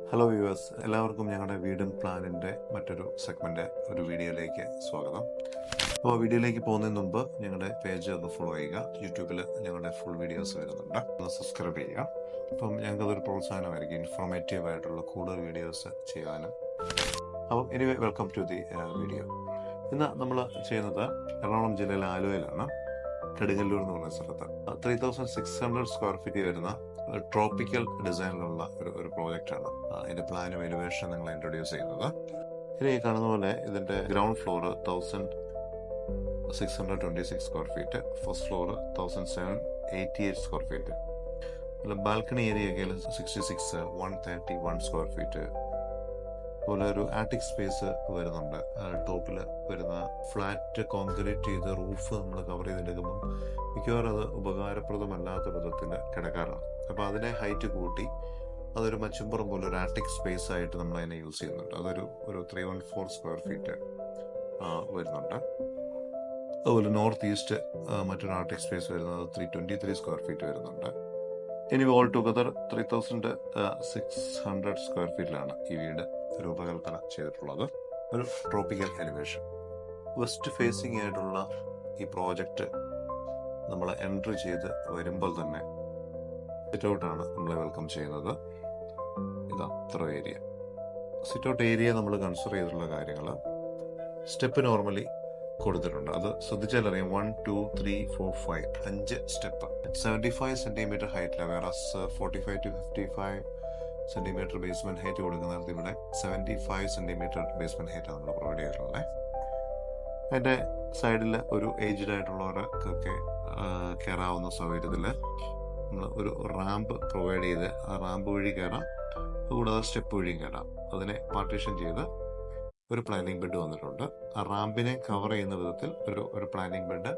Hello viewers, എല്ലാവർക്കും ഞങ്ങളുടെ വീടും പ്ലാനിൻ്റെ മറ്റൊരു സെഗ്മെൻ്റ് ഒരു വീഡിയോയിലേക്ക് സ്വാഗതം. അപ്പോൾ വീഡിയോയിലേക്ക് പോകുന്നതിന് മുമ്പ് ഞങ്ങളുടെ പേജ് ഒന്ന് ഫോളോ ചെയ്യുക. യൂട്യൂബിൽ ഞങ്ങളുടെ ഫുൾ വീഡിയോസ് വരുന്നുണ്ട്, ഒന്ന് സബ്സ്ക്രൈബ് ചെയ്യുക. അപ്പം ഞങ്ങൾക്കതൊരു പ്രോത്സാഹനമായിരിക്കും ഇൻഫോർമേറ്റീവ് ആയിട്ടുള്ള കൂടുതൽ വീഡിയോസ് ചെയ്യാനും. അപ്പം anyway, welcome to the video. ഇന്ന് നമ്മൾ ചെയ്യുന്നത് എറണാകുളം ജില്ലയിലെ ആലുവയിലാണ്, കടുങ്ങല്ലൂർ എന്ന് പറയുന്ന സ്ഥലത്ത് 3600 സ്ക്വയർ ഫീറ്റ് വരുന്ന ട്രോപ്പിക്കൽ ഡിസൈനിലുള്ള ഒരു പ്രോജക്റ്റാണ്. അതിൻ്റെ പ്ലാനും എലിവേഷൻ നിങ്ങൾ ഇൻട്രൊഡ്യൂസ് ചെയ്യുന്നത്. ഇനി കാണുന്ന പോലെ ഇതിൻ്റെ ground floor 1626 square feet, first floor 1788 square feet, balcony ഏരിയയൊക്കെ 66 131 സ്ക്വയർ ഫീറ്റ്. അതുപോലെ ഒരു ആറ്റിക് സ്പേസ് വരുന്നുണ്ട്. ടോപ്പിൽ വരുന്ന ഫ്ലാറ്റ് കോൺക്രീറ്റ് ചെയ്ത് റൂഫ് നമ്മൾ കവർ ചെയ്തെടുക്കുമ്പോൾ മിക്കവാറും അത് ഉപകാരപ്രദമല്ലാത്ത വിധത്തിൽ കിടക്കാറാണ്. അപ്പോൾ അതിനെ ഹൈറ്റ് കൂട്ടി അതൊരു മച്ചുംപുറം പോലെ ഒരു ആറ്റിക് സ്പേസ് ആയിട്ട് നമ്മൾ അതിനെ യൂസ് ചെയ്യുന്നുണ്ട്. അതൊരു 314 സ്ക്വയർ ഫീറ്റ് വരുന്നുണ്ട്. അതുപോലെ നോർത്ത് ഈസ്റ്റ് മറ്റൊരു ആർട്ടിക് സ്പേസ് വരുന്നത് 323 സ്ക്വയർ ഫീറ്റ് വരുന്നുണ്ട്. ഇനി ഓൾ ടുഗദർ 3600 സ്ക്വയർ ഫീറ്റിലാണ് ഈ വീട് രൂപകൽപ്പന ചെയ്തിട്ടുള്ളത്. ഒരു ട്രോപ്പിക്കൽ എലിവേഷൻ വെസ്റ്റ് ഫേസിംഗ് ആയിട്ടുള്ള ഈ പ്രോജക്റ്റ് നമ്മൾ എൻട്രി ചെയ്ത് വരുമ്പോൾ തന്നെ സിറ്റ് ഔട്ടാണ് നമ്മളെ വെൽക്കം ചെയ്യുന്നത്. ഇതാ ഇത്ര ഏരിയ സിറ്റ് ഔട്ട് ഏരിയ നമ്മൾ കൺസിഡർ ചെയ്തിട്ടുള്ള കാര്യങ്ങൾ, സ്റ്റെപ്പ് നോർമലി കൊടുത്തിട്ടുണ്ട്. അത് ശ്രദ്ധിച്ചാലറിയാം. 1 2 3 4 5 5 സ്റ്റെപ്പ് 75 സെന്റിമീറ്റർ ഹൈറ്റിലാണ്. വേറെ 45 to 55 സെന്റിമീറ്റർ ബേസ്മെന്റ് ഹൈറ്റ് കൊടുക്കുന്നത് ഇവിടെ 75 സെന്റിമീറ്റർ ബേസ്മെന്റ് ഹൈറ്റാണ് നമ്മൾ പ്രൊവൈഡ് ചെയ്തിട്ടുള്ളത്. അതിൻ്റെ സൈഡിൽ ഒരു ഏജ്ഡ് ആയിട്ടുള്ളവർക്കൊക്കെ കയറാവുന്ന സൗകര്യത്തിൽ നമ്മൾ ഒരു റാമ്പ് പ്രൊവൈഡ് ചെയ്ത് ആ റാമ്പ് വഴി കയറാം, കൂടാതെ സ്റ്റെപ്പ് വഴിയും കയറാം. അതിനെ പാർട്ടീഷൻ ചെയ്ത് ഒരു പ്ലാനിംഗ് ബെഡ് വന്നിട്ടുണ്ട്. ആ റാമ്പിനെ കവർ ചെയ്യുന്ന വിധത്തിൽ ഒരു പ്ലാനിംഗ് ബെഡ്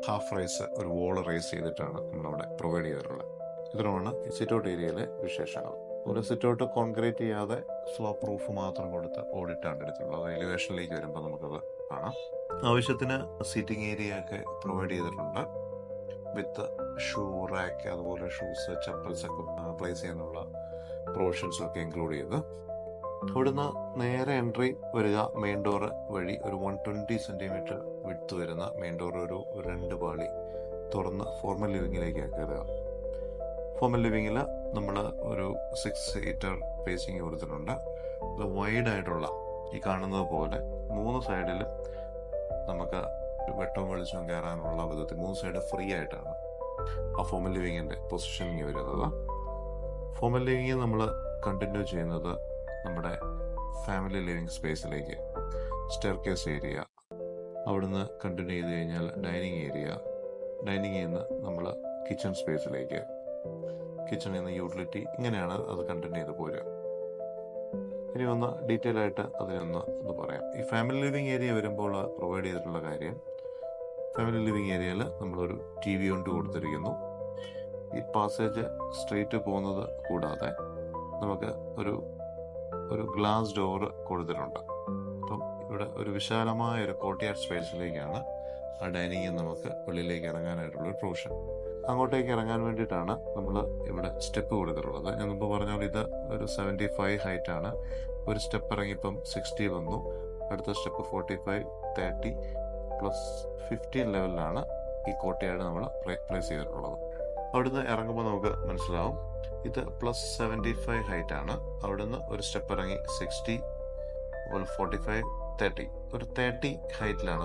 ഹാഫ് റൈസ്, ഒരു വോൾ റൈസ് ചെയ്തിട്ടാണ് നമ്മളവിടെ പ്രൊവൈഡ് ചെയ്തിട്ടുള്ളത്. ഇത്രയാണ് സിറ്റ് ഔട്ട് ഏരിയയിലെ വിശേഷങ്ങൾ. ഒരു സിറ്റ് ഔട്ട് കോൺക്രീറ്റ് ചെയ്യാതെ സ്ലോപ്പ് റൂഫ് മാത്രം കൊടുത്ത് ഓടിട്ടാണ് എടുത്തിട്ടുള്ളത്. അത് എലിവേഷനിലേക്ക് വരുമ്പോൾ നമുക്കത് കാണാം. ആവശ്യത്തിന് സീറ്റിംഗ് ഏരിയ ഒക്കെ പ്രൊവൈഡ് ചെയ്തിട്ടുണ്ട് വിത്ത് ഷൂ റാക്ക്, അതുപോലെ ഷൂസ് ചപ്പൽസ് ഒക്കെ പ്ലേസ് ചെയ്യാനുള്ള പ്രൊവിഷൻസ് ഒക്കെ ഇൻക്ലൂഡ് ചെയ്ത്. അവിടുന്ന് നേരെ എൻട്രി വരിക മെയിൻ ഡോർ വഴി ഒരു 120 സെന്റിമീറ്റർ വിഡ്ത്ത് വരുന്ന മെയിൻ ഡോർ ഒരു 2 പാളി തുറന്ന് ഫോർമൽ ലിവിങ്ങിലേക്ക് കയറുക. ഫോർമൽ ലിവിങ്ങിൽ നമ്മൾ ഒരു 6 സീറ്റർ ഫേസിങ് കൊടുത്തിട്ടുണ്ട്. അത് വൈഡ് ആയിട്ടുള്ള ഈ കാണുന്നത് പോലെ 3 സൈഡിൽ നമുക്ക് വെട്ടവും വെളിച്ചവും കയറാനുള്ള വിധത്തിൽ 3 സൈഡ് ഫ്രീ ആയിട്ടാണ് ആ ഫോർമൽ ലിവിങ്ങിൻ്റെ പൊസിഷനിങ് വരുന്നത്. ഫോർമൽ ലിവിങ് നമ്മൾ കണ്ടിന്യൂ ചെയ്യുന്നത് നമ്മുടെ ഫാമിലി ലിവിങ് സ്പേസിലേക്ക്, സ്റ്റെയർ കേസ് ഏരിയ, അവിടുന്ന് കണ്ടിന്യൂ ചെയ്ത് കഴിഞ്ഞാൽ ഡൈനിങ് ഏരിയ, ഡൈനിങ്ങിൽ നിന്ന് നമ്മൾ കിച്ചൺ സ്പേസിലേക്ക്, കിച്ചണിൽ നിന്ന് യൂട്ടിലിറ്റി, ഇങ്ങനെയാണ് അത് കണ്ടിന്യൂ ചെയ്ത് പോരുക. ഇനി ഒന്ന് ഡീറ്റെയിൽ ആയിട്ട് അതിനൊന്ന് പറയാം. ഈ ഫാമിലി ലിവിങ് ഏരിയ വരുമ്പോൾ പ്രൊവൈഡ് ചെയ്തിട്ടുള്ള കാര്യം, ഫാമിലി ലിവിങ് ഏരിയയിൽ നമ്മളൊരു TV യൂണിറ്റ് കൊടുത്തിരിക്കുന്നു. ഈ പാസേജ് സ്ട്രെയിറ്റ് പോകുന്നത് കൂടാതെ നമുക്ക് ഒരു ഗ്ലാസ് ഡോറ് കൊടുത്തിട്ടുണ്ട്. അപ്പം ഇവിടെ ഒരു വിശാലമായ ഒരു കോർട്ട്യാർഡ് സ്പേസിലേക്കാണ് ആ ഡൈനിങ്ങിൽ നമുക്ക് വെളിയിലേക്ക് ഇറങ്ങാനായിട്ടുള്ളൊരു പ്രൊവിഷൻ. അങ്ങോട്ടേക്ക് ഇറങ്ങാൻ വേണ്ടിയിട്ടാണ് നമ്മൾ ഇവിടെ സ്റ്റെപ്പ് കൊടുത്തിട്ടുള്ളത്. ഞാൻ മുമ്പ് പറഞ്ഞ പോലെ ഇത് ഒരു 75 ഹൈറ്റാണ്. ഒരു സ്റ്റെപ്പ് ഇറങ്ങിയപ്പം 60 വന്നു. അടുത്ത സ്റ്റെപ്പ് 45 30 പ്ലസ് 15 ലെവലിലാണ് ഈ കോർട്ട്യാർഡ് നമ്മൾ പ്ലേസ് ചെയ്തിട്ടുള്ളത്. അവിടുന്ന് ഇറങ്ങുമ്പോൾ നമുക്ക് മനസ്സിലാവും ഇത് പ്ലസ് 75 ഹൈറ്റാണ്. അവിടുന്ന് ഒരു സ്റ്റെപ്പ് ഇറങ്ങി 60, 45 30 ഒരു 30 ഹൈറ്റിലാണ്.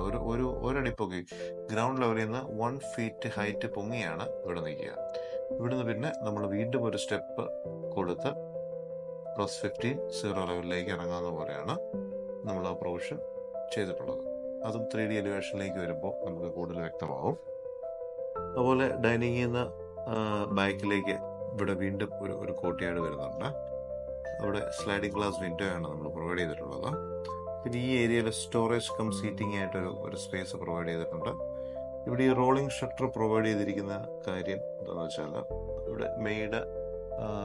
ഒരടി പൊങ്ങി ഗ്രൗണ്ട് ലെവലിൽ നിന്ന് 1 ഫീറ്റ് ഹൈറ്റ് പൊങ്ങിയാണ് ഇവിടെ നിൽക്കുക. ഇവിടുന്ന് പിന്നെ നമ്മൾ വീണ്ടും ഒരു സ്റ്റെപ്പ് കൊടുത്ത് പ്ലസ് 15 0 ലെവലിലേക്ക് ഇറങ്ങാവുന്ന പോലെയാണ് നമ്മൾ ആ പ്രൊവിഷൻ ചെയ്തിട്ടുള്ളത്. അതും 3D എലിവേഷനിലേക്ക് വരുമ്പോൾ നമുക്ക് കൂടുതൽ വ്യക്തമാവും. അതുപോലെ ഡൈനിങ്ങിൽ നിന്ന് ബാക്കിലേക്ക് ഇവിടെ വീണ്ടും ഒരു കോർട്ട്യാർഡ് വരുന്നുണ്ട്. അവിടെ സ്ലൈഡിംഗ് ഗ്ലാസ് വിൻഡോ ആണ് നമ്മൾ പ്രൊവൈഡ് ചെയ്തിട്ടുള്ളത്. പിന്നെ ഈ ഏരിയയിൽ സ്റ്റോറേജ് കം സീറ്റിംഗ് ആയിട്ടൊരു സ്പേസ് പ്രൊവൈഡ് ചെയ്തിട്ടുണ്ട്. ഇവിടെ ഈ റോളിംഗ് ഷട്ടർ പ്രൊവൈഡ് ചെയ്തിരിക്കുന്ന കാര്യം എന്താണെന്ന് വെച്ചാൽ, ഇവിടെ മെയ്ഡ്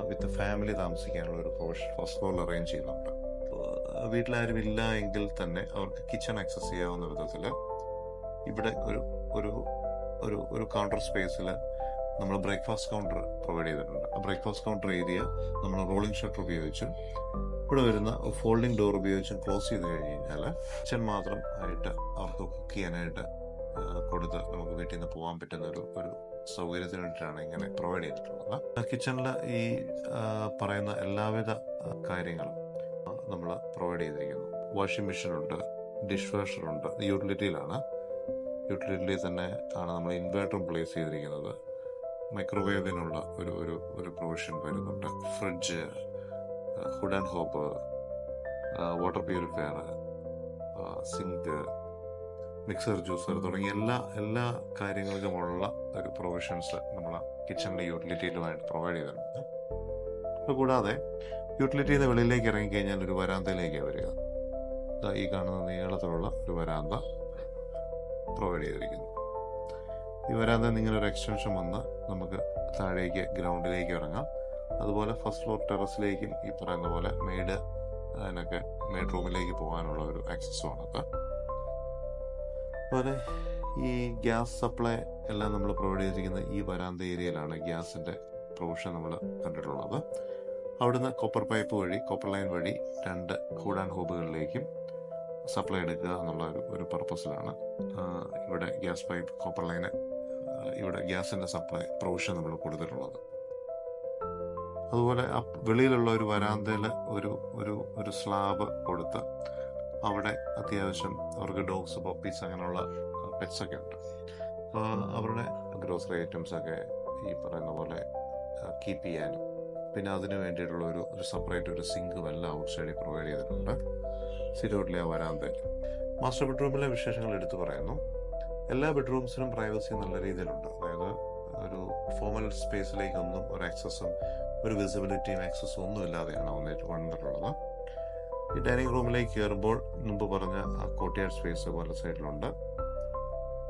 വിത്ത് ഫാമിലി താമസിക്കാനുള്ള ഒരു പ്രൊവിഷൻ ഫസ്റ്റ് ഫ്ലോറിൽ അറേഞ്ച് ചെയ്യുന്നുണ്ട്. വീട്ടിലാരും ഇല്ല എങ്കിൽ തന്നെ അവർക്ക് കിച്ചൺ ആക്സസ് ചെയ്യാവുന്ന വിധത്തിൽ ഇവിടെ ഒരു കൗണ്ടർ സ്പേസിൽ നമ്മൾ ബ്രേക്ക്ഫാസ്റ്റ് കൗണ്ടർ പ്രൊവൈഡ് ചെയ്തിട്ടുണ്ട്. ആ ബ്രേക്ക്ഫാസ്റ്റ് കൗണ്ടർ ഏരിയ നമ്മൾ റോളിംഗ് ഷട്ടർ ഉപയോഗിച്ചും ഇവിടെ വരുന്ന ഫോൾഡിംഗ് ഡോർ ഉപയോഗിച്ചും ക്ലോസ് ചെയ്ത് കഴിഞ്ഞ് കഴിഞ്ഞാൽ കിച്ചൺ മാത്രം ആയിട്ട് അവർക്ക് കുക്ക് ചെയ്യാനായിട്ട് കൊടുത്ത് നമുക്ക് വീട്ടിൽ നിന്ന് പോകാൻ പറ്റുന്ന ഒരു സൗകര്യത്തിന് വേണ്ടിയിട്ടാണ് ഇങ്ങനെ പ്രൊവൈഡ് ചെയ്തിട്ടുള്ളത്. കിച്ചണിൽ ഈ പറയുന്ന എല്ലാവിധ കാര്യങ്ങളും നമ്മൾ പ്രൊവൈഡ് ചെയ്തിരിക്കുന്നു. Washing മെഷീനുണ്ട്, dish വാഷറുണ്ട്. യൂട്ടിലിറ്റിയിലാണ്. യൂട്ടിലിറ്റിയിൽ തന്നെ ആണ് നമ്മൾ ഇൻവേർട്ടറും പ്ലേസ് ചെയ്തിരിക്കുന്നത്. മൈക്രോവേവിനുള്ള ഒരു പ്രൊവിഷൻ വരുന്നുണ്ട്. Fridge, hood and hob, water purifier, sink, mixer, juicer തുടങ്ങിയ എല്ലാ കാര്യങ്ങൾക്കുമുള്ള ഒരു പ്രൊവിഷൻസ് നമ്മൾ കിച്ചണിലെ യൂട്ടിലിറ്റിയിലുമായിട്ട് പ്രൊവൈഡ് ചെയ്തിട്ടുണ്ട്. അതുകൂടാതെ യൂട്ടിലിറ്റിയിൽ നിന്ന് വെളിയിലേക്ക് ഇറങ്ങിക്കഴിഞ്ഞാൽ ഒരു വരാന്തയിലേക്കാണ് വരിക. ഈ കാണുന്ന നീളത്തിലുള്ള ഒരു വരാന്ത പ്രൊവൈഡ് ചെയ്തിരിക്കുന്നു. ഈ വരാന്ത ഇങ്ങനെ ഒരു എക്സ്റ്റൻഷൻ വന്ന് നമുക്ക് താഴേക്ക് ഗ്രൗണ്ടിലേക്ക് ഇറങ്ങാം. അതുപോലെ ഫസ്റ്റ് ഫ്ലോർ ടെറസിലേക്കും ഈ പറയുന്ന പോലെ മെയ്ഡ് റൂമിലേക്ക് പോകാനുള്ള ഒരു ആക്സസുമാണത്. അതുപോലെ ഈ ഗ്യാസ് സപ്ലൈ എല്ലാം നമ്മൾ പ്രൊവൈഡ് ചെയ്തിരിക്കുന്ന ഈ വരാന്ത ഏരിയയിലാണ് ഗ്യാസിൻ്റെ പ്രൊവിഷൻ നമ്മൾ കണ്ടിട്ടുള്ളത്. അവിടുന്ന് കോപ്പർ ലൈൻ വഴി 2 ഹുഡ് ആൻഡ് ഹോബുകളിലേക്കും സപ്ലൈ എടുക്കുക എന്നുള്ള ഒരു പർപ്പസിലാണ് ഇവിടെ ഗ്യാസ് പൈപ്പ്, കോപ്പർ ലൈന്, ഇവിടെ ഗ്യാസിൻ്റെ സപ്ലൈ പ്രൊവിഷൻ നമ്മൾ കൊടുത്തിട്ടുള്ളത്. അതുപോലെ വെളിയിലുള്ള ഒരു വരാന്തയിൽ ഒരു സ്ലാബ് കൊടുത്ത് അവിടെ അത്യാവശ്യം അവർക്ക് ഡോഗ്സ്, പപ്പീസ് അങ്ങനെയുള്ള പെറ്റ്സൊക്കെ ഉണ്ട്. അപ്പോൾ അവരുടെ ഗ്രോസറി ഐറ്റംസൊക്കെ ഈ പറയുന്ന പോലെ കീപ്പ് ചെയ്യാനും പിന്നെ അതിന് വേണ്ടിയിട്ടുള്ള ഒരു സെപ്പറേറ്റ് ഒരു സിങ്കും എല്ലാം ഔട്ട് സൈഡിൽ പ്രൊവൈഡ് ചെയ്തിട്ടുണ്ട്. സിറ്റൗട്ടിലെ ആ വരാന്തയിൽ. മാസ്റ്റർ ബെഡ്റൂമിലെ വിശേഷങ്ങൾ എടുത്തു പറയുന്നു. എല്ലാ ബെഡ്റൂംസിനും പ്രൈവസി നല്ല രീതിയിലുണ്ട്. അതായത് ഒരു ഫോമൽ സ്പേസിലേക്കൊന്നും ഒരു ആക്സസും ഒരു വിസിബിലിറ്റിയും ആക്സസും ഒന്നും ഇല്ലാതെയാണ് വന്നിട്ടുള്ളത്. ഈ ഡൈനിങ് റൂമിലേക്ക് കയറുമ്പോൾ മുമ്പ് പറഞ്ഞ ആ കോർട്ട്യാർഡ് സ്പേസ് പല സൈഡിലുണ്ട്.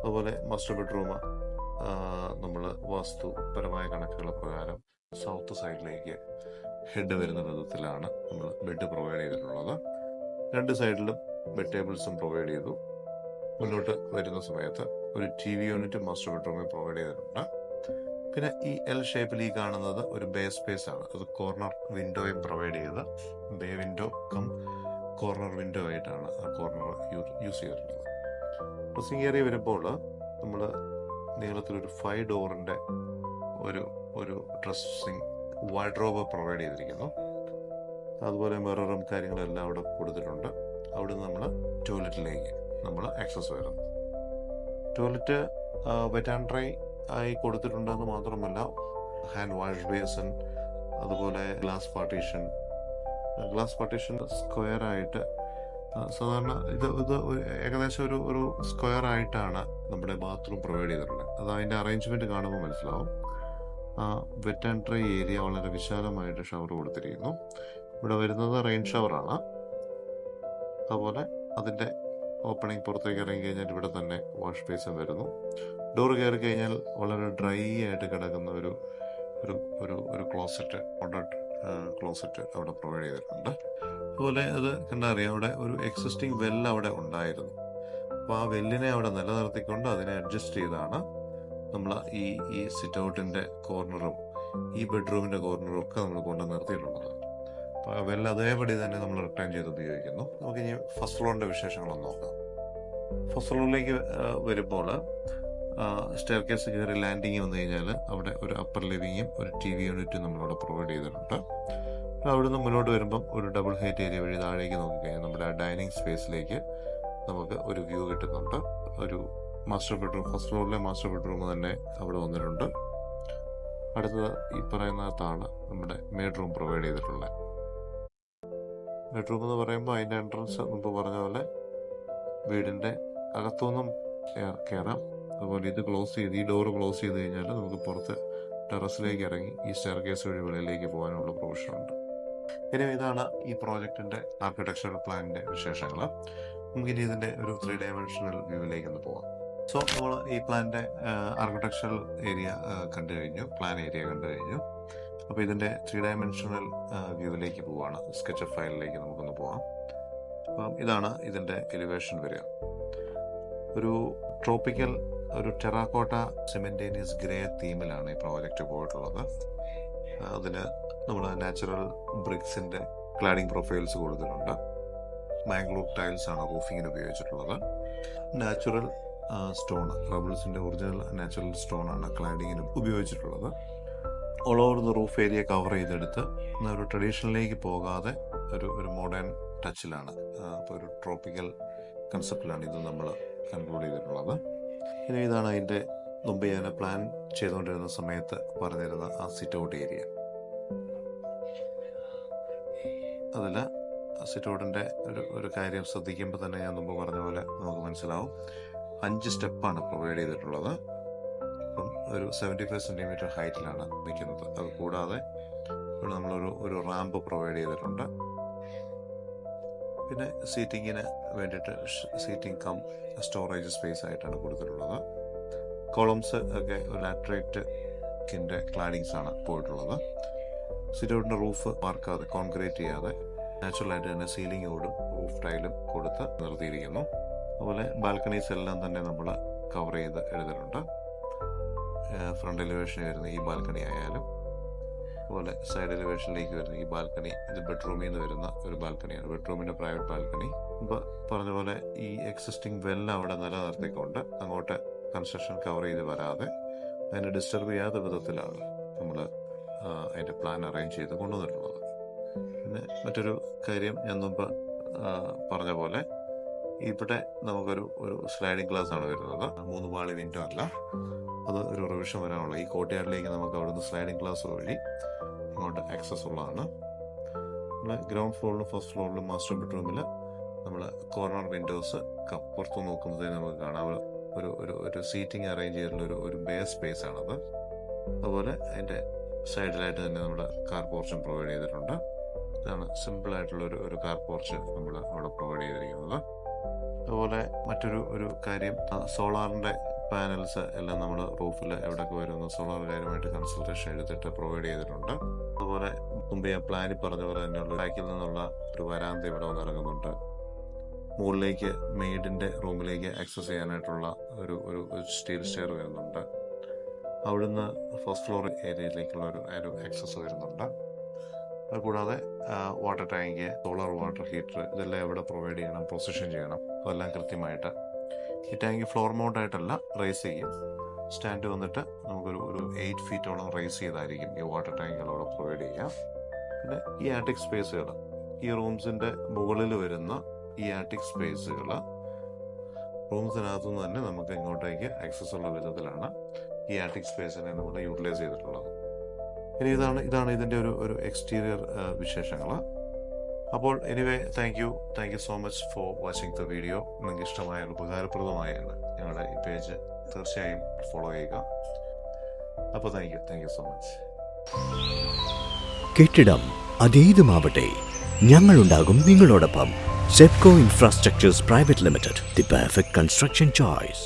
അതുപോലെ മാസ്റ്റർ ബെഡ്റൂം നമ്മൾ വാസ്തുപരമായ കണക്കുകൾ പ്രകാരം സൗത്ത് സൈഡിലേക്ക് ഹെഡ് വരുന്ന വിധത്തിലാണ് നമ്മൾ ബെഡ് പ്രൊവൈഡ് ചെയ്തിട്ടുള്ളത്. 2 സൈഡിലും ബെഡ് ടേബിൾസും പ്രൊവൈഡ് ചെയ്തു. മുന്നോട്ട് വരുന്ന സമയത്ത് ഒരു TV യൂണിറ്റ് മാസ്റ്റർ ബെഡ്റൂമിൽ പ്രൊവൈഡ് ചെയ്തിട്ടുണ്ട്. പിന്നെ ഈ L ഷേപ്പിൽ ഈ കാണുന്നത് ഒരു ബേ സ്പേസ് ആണ്. അത് കോർണർ വിൻഡോയും പ്രൊവൈഡ് ചെയ്ത് ബേ വിൻഡോ കോർണർ വിൻഡോ ആയിട്ടാണ് ആ കോർണർ യൂസ് ചെയ്തിട്ടുള്ളത്. ഡ്രസ്സിംഗ് ഏരിയ വരുമ്പോൾ നമ്മൾ നീളത്തിലൊരു 5 ഡോറിൻ്റെ ഒരു ഡ്രസ്സിംഗ് വാർഡ്രോബ് പ്രൊവൈഡ് ചെയ്തിരിക്കുന്നു. അതുപോലെ മിററും കാര്യങ്ങളെല്ലാം അവിടെ കൊടുത്തിട്ടുണ്ട്. അവിടെ നമ്മൾ ടോയ്ലറ്റിലേക്ക് നമ്മൾ ആക്സസ് വരുന്നു. ടോയ്ലറ്റ് വെറ്റ് ആൻഡ് ഡ്രൈ ആയി കൊടുത്തിട്ടുണ്ടെന്ന് മാത്രമല്ല, ഹാൻഡ് വാഷ് ബേസിൻ, അതുപോലെ ഗ്ലാസ് പാർട്ടീഷൻ സ്ക്വയർ ആയിട്ട് സാധാരണ ഇത് ഏകദേശം ഒരു സ്ക്വയർ ആയിട്ടാണ് നമ്മുടെ ബാത്റൂം പ്രൊവൈഡ് ചെയ്തിട്ടുള്ളത്. അത് അതിൻ്റെ അറേഞ്ച്മെൻറ്റ് കാണുമ്പോൾ മനസ്സിലാവും. വെറ്റ് ആൻഡ് ഡ്രൈ ഏരിയ വളരെ വിശാലമായിട്ട് ഷവർ കൊടുത്തിരിക്കുന്നു. ഇവിടെ വരുന്നത് റെയിൻ ഷവറാണ്. അതുപോലെ അതിൻ്റെ ഓപ്പണിംഗ് പുറത്തേക്ക് ഇറങ്ങി കഴിഞ്ഞാൽ ഇവിടെ തന്നെ വാഷ് ബേസിൻ വരുന്നു. ഡോർ കയറി കഴിഞ്ഞാൽ വളരെ ഡ്രൈ ആയിട്ട് കിടക്കുന്ന ഒരു ക്ലോസറ്റ്, മോഡേൺ ക്ലോസറ്റ് അവിടെ പ്രൊവൈഡ് ചെയ്തിട്ടുണ്ട്. അതുപോലെ അത് കണ്ടറിയാം, അവിടെ ഒരു എക്സിസ്റ്റിംഗ് വെല്ല് അവിടെ ഉണ്ടായിരുന്നു. അപ്പോൾ ആ വെല്ലിനെ അവിടെ നിലനിർത്തിക്കൊണ്ട് അതിനെ അഡ്ജസ്റ്റ് ചെയ്താണ് നമ്മൾ ഈ സിറ്റ് ഔട്ടിൻ്റെ കോർണറും ഈ ബെഡ്റൂമിൻ്റെ കോർണറും ഒക്കെ നമ്മൾ കൊണ്ട് നിർത്തിയിട്ടുള്ളത്. അപ്പോൾ ആ വെല്ല് അതേപടി തന്നെ നമ്മൾ റിട്ടേൺ ചെയ്ത് ഉപയോഗിക്കുന്നു. നമുക്ക് ഇനി ഫസ്റ്റ് ഫ്ലോറിൻ്റെ വിശേഷങ്ങളൊന്ന് നോക്കാം. ഫസ്റ്റ് ഫ്ലോറിലേക്ക് വരുമ്പോൾ സ്റ്റെയർ കേസ് കയറി ലാൻഡിങ് വന്നു കഴിഞ്ഞാൽ അവിടെ ഒരു അപ്പർ ലിവിങ്ങും ഒരു TV യൂണിറ്റും നമ്മളവിടെ പ്രൊവൈഡ് ചെയ്തിട്ടുണ്ട്. അവിടെ നിന്ന് മുന്നോട്ട് വരുമ്പം ഒരു ഡബിൾ ഹൈറ്റ് ഏരിയ വഴി താഴേക്ക് നോക്കിക്കഴിഞ്ഞാൽ നമ്മുടെ ആ ഡൈനിങ് സ്പേസിലേക്ക് നമുക്ക് ഒരു വ്യൂ കിട്ടുന്നുണ്ട്. ഒരു മാസ്റ്റർ ബെഡ്റൂം, ഫസ്റ്റ് ഫ്ലോറിലെ മാസ്റ്റർ ബെഡ്റൂം തന്നെ അവിടെ വന്നിട്ടുണ്ട്. അടുത്തത് ഈ പറയുന്നതാണ് നമ്മുടെ മെയ്ഡ് റൂം പ്രൊവൈഡ് ചെയ്തിട്ടുള്ളത്. ബെഡ്റൂം എന്ന് പറയുമ്പോൾ അതിൻ്റെ എൻട്രൻസ് മുമ്പ് പറഞ്ഞ പോലെ വീടിൻ്റെ അകത്തുനിന്നും കയറാം. അതുപോലെ ഇത് ഈ ഡോറ് ക്ലോസ് ചെയ്ത് കഴിഞ്ഞാൽ നമുക്ക് പുറത്ത് ടെറസിലേക്ക് ഇറങ്ങി ഈ സ്റ്റെയർ കേസ് വഴി വെളിയിലേക്ക് പോകാനുള്ള പ്രൊവിഷനുണ്ട്. ഇനി ഇതാണ് ഈ പ്രോജക്റ്റിൻ്റെ ആർക്കിടെക്ചറൽ പ്ലാനിൻ്റെ വിശേഷങ്ങൾ. നമുക്കിനി ഇതിൻ്റെ ഒരു 3 ഡയമെൻഷണൽ വ്യൂവിലേക്ക് ഒന്ന് പോകാം. സോ നമ്മൾ ഈ പ്ലാനിൻ്റെ ആർക്കിടെക്ചറൽ ഏരിയ കണ്ടു കഴിഞ്ഞു, പ്ലാൻ ഏരിയ കണ്ടു കഴിഞ്ഞു. അപ്പോൾ ഇതിൻ്റെ 3 ഡയമെൻഷണൽ വ്യൂവിലേക്ക് പോവാണ്. സ്കെച്ച് ഫയലിലേക്ക് നമുക്കൊന്ന് പോകാം. അപ്പം ഇതാണ് ഇതിൻ്റെ എലിവേഷൻ വരിക. ഒരു ട്രോപ്പിക്കൽ ഒരു ടെറാക്കോട്ട സിമെന്റേനിയസ് ഗ്രേ തീമിലാണ് ഈ പ്രോജക്റ്റ് പോയിട്ടുള്ളത്. അതിന് നമ്മൾ നാച്ചുറൽ ബ്രിക്സിന്റെ ക്ലാഡിംഗ് പ്രൊഫൈൽസ് കൊടുത്തിട്ടുണ്ട്. മാംഗ്ലൂർ ടൈൽസ് ആണ് റൂഫിങ്ങിന് ഉപയോഗിച്ചിട്ടുള്ളത്. നാച്ചുറൽ സ്റ്റോൺ, റബിൾസിന്റെ ഒറിജിനൽ നാച്ചുറൽ സ്റ്റോൺ ആണ് ക്ലാഡിങ്ങിന് ഉപയോഗിച്ചിട്ടുള്ളത്. All over the roof area cover ചെയ്തെടുത്ത് ഒരു ട്രഡീഷണലിലേക്ക് പോകാതെ ഒരു മോഡേൺ ടച്ചിലാണ്, അപ്പോൾ ഒരു ട്രോപ്പിക്കൽ കൺസെപ്റ്റിലാണ് ഇത് നമ്മൾ കൺക്ലൂഡ് ചെയ്തിട്ടുള്ളത്. ഇനി ഇതാണ് അതിൻ്റെ മുമ്പ് ഞാൻ പ്ലാൻ ചെയ്തുകൊണ്ടിരുന്ന സമയത്ത് പറഞ്ഞിരുന്ന ആ സിറ്റ് ഔട്ട് ഏരിയ. അതിൽ സിറ്റ് ഔട്ടിൻ്റെ ഒരു കാര്യം ശ്രദ്ധിക്കുമ്പോൾ തന്നെ ഞാൻ മുമ്പ് പറഞ്ഞ പോലെ നമുക്ക് മനസ്സിലാവും. 5 സ്റ്റെപ്പാണ് പ്രൊവൈഡ് ചെയ്തിട്ടുള്ളത്. അപ്പം ഒരു 75 സെൻറ്റിമീറ്റർ ഹൈറ്റിലാണ് നിൽക്കുന്നത്. അത് കൂടാതെ ഇവിടെ നമ്മളൊരു റാമ്പ് പ്രൊവൈഡ് ചെയ്തിട്ടുണ്ട്. പിന്നെ സീറ്റിങ്ങിന് വേണ്ടിയിട്ട് സീറ്റിംഗ് കം സ്റ്റോറേജ് സ്പേസ് ആയിട്ടാണ് കൊടുത്തിട്ടുള്ളത്. കോളംസ് ഒക്കെ ഒരു ലാറ്ററൈറ്റിൻ്റെ ക്ലാഡിങ്സ് ആണ് പോയിട്ടുള്ളത്. സിറ്റൗട്ടിൻ്റെ റൂഫ് വാർക്കാതെ, കോൺക്രീറ്റ് ചെയ്യാതെ നാച്ചുറലായിട്ട് തന്നെ സീലിംഗ് ഓടും റൂഫ് ടൈലും കൊടുത്ത് നിർത്തിയിരിക്കുന്നു. അതുപോലെ ബാൽക്കണീസ് എല്ലാം തന്നെ നമ്മൾ കവർ ചെയ്ത് എടുത്തിട്ടുണ്ട്. ഫ്രണ്ട് എലിവേഷൻ വരുന്ന ഈ ബാൽക്കണി ആയാലും, അതുപോലെ സൈഡ് എലിവേഷനിലേക്ക് വരുന്ന ഈ ബാൽക്കണി, ഇത് ബെഡ്റൂമിൽ നിന്ന് വരുന്ന ഒരു ബാൽക്കണിയാണ്, ബെഡ്റൂമിൻ്റെ പ്രൈവറ്റ് ബാൽക്കണി. ഇപ്പോൾ പറഞ്ഞ പോലെ ഈ എക്സിസ്റ്റിംഗ് വെല്ല് അവിടെ നിലനിർത്തിക്കൊണ്ട് അങ്ങോട്ട് കൺസ്ട്രക്ഷൻ കവർ ചെയ്ത് വരാതെ അതിനെ ഡിസ്റ്റർബ് ചെയ്യാത്ത വിധത്തിലാണ് നമ്മൾ അതിൻ്റെ പ്ലാൻ അറേഞ്ച് ചെയ്ത് കൊണ്ടുവന്നിട്ടുള്ളത്. പിന്നെ മറ്റൊരു കാര്യം ഞാൻ മുമ്പ് പറഞ്ഞ പോലെ ഇവിടെ നമുക്കൊരു സ്ലൈഡിംഗ് ഗ്ലാസ് ആണ് വരുന്നത്. 3 പാളി വിൻഡോ അല്ല, അത് ഒരു റിവിഷൻ വരാനുള്ള. ഈ കോർട്ട്യാർഡിലേക്ക് നമുക്ക് അവിടുന്ന് സ്ലൈഡിംഗ് ഗ്ലാസ് വഴി ഇങ്ങോട്ട് ആക്സസ് ഉള്ളതാണ്. നമ്മൾ ഗ്രൗണ്ട് ഫ്ലോറിലും ഫസ്റ്റ് ഫ്ലോറിലും മാസ്റ്റർ ബെഡ്റൂമിൽ നമ്മൾ കോർണർ വിൻഡോസ് പുറത്തു നോക്കുമ്പോഴത്തേന് നമുക്ക് കാണാം ഒരു സീറ്റിംഗ് അറേഞ്ച് ചെയ്തിട്ടുള്ള ഒരു ബേസ് സ്പേസ് ആണത്. അതുപോലെ അതിൻ്റെ സൈഡിലായിട്ട് തന്നെ നമ്മുടെ കാർ പോർച്ചും പ്രൊവൈഡ് ചെയ്തിട്ടുണ്ട്. ഇതാണ് സിമ്പിളായിട്ടുള്ള ഒരു കാർ പോർച്ച് നമ്മൾ അവിടെ പ്രൊവൈഡ് ചെയ്തിരിക്കുന്നത്. അതുപോലെ മറ്റൊരു കാര്യം, സോളാറിൻ്റെ പാനൽസ് എല്ലാം നമ്മൾ റൂഫിൽ എവിടെയൊക്കെ വരുന്നു സോളാർ കാര്യമായിട്ട് കൺസൾട്ടേഷൻ എടുത്തിട്ട് പ്രൊവൈഡ് ചെയ്തിട്ടുണ്ട്. അതുപോലെ മുമ്പ് ഞാൻ പ്ലാനിൽ പറഞ്ഞ പോലെ തന്നെയുള്ള ബാക്കിൽ നിന്നുള്ള ഒരു വരാന്ത ഇവിടെ വന്നിറങ്ങുന്നുണ്ട്. മുകളിലേക്ക് മെയ്ഡിൻ്റെ റൂമിലേക്ക് ആക്സസ് ചെയ്യാനായിട്ടുള്ള ഒരു സ്റ്റീൽ സ്റ്റെയർ വരുന്നുണ്ട്. അവിടുന്ന് ഫസ്റ്റ് ഫ്ലോർ ഏരിയയിലേക്കുള്ള ഒരു ആക്സസ് വരുന്നുണ്ട്. അതുകൂടാതെ water tank, solar water heater, ഇതെല്ലാം എവിടെ പ്രൊവൈഡ് ചെയ്യണം, പൊസിഷൻ ചെയ്യണം, അതെല്ലാം കൃത്യമായിട്ട്. ഈ ടാങ്ക് ഫ്ലോർ മൗണ്ട് ആയിട്ടല്ല, റേസ് ചെയ്യും. സ്റ്റാൻഡ് വന്നിട്ട് നമുക്കൊരു 8 ഫീറ്റോളം റേസ് ചെയ്തായിരിക്കും ഈ വാട്ടർ ടാങ്കുകൾ അവിടെ പ്രൊവൈഡ് ചെയ്യാം. പിന്നെ ഈ ആറ്റിക് സ്പേസുകൾ, ഈ റൂംസിൻ്റെ മുകളിൽ വരുന്ന ഈ ആറ്റിക് സ്പേസുകൾ റൂംസിനകത്തുനിന്ന് തന്നെ നമുക്ക് ഇങ്ങോട്ടേക്ക് ആക്സസ് ഉള്ള വിധത്തിലാണ് ഈ ആറ്റിക് സ്പേസിനെ നമ്മൾ യൂട്ടിലൈസ് ചെയ്തിട്ടുള്ളത്. ഇനി ഇതാണ് ഇതിൻ്റെ ഒരു എക്സ്റ്റീരിയർ വിശേഷങ്ങൾ. അപ്പോൾ anyway thank you so much for watching the video. നിങ്ങൾക്ക് ഇഷ്ടമായ ഉപകാരപ്രദമായാണ് ഞങ്ങളുടെ ഈ പേജ് തീർച്ചയായും ഫോളോ ചെയ്യുക. അപ്പോൾ താങ്ക് യു സോ മച്ച്. കെട്ടിടം അതേതുമാവട്ടെ, ഞങ്ങളുണ്ടാകും നിങ്ങളോടൊപ്പം. Sepco infrastructures private limited, the perfect construction choice.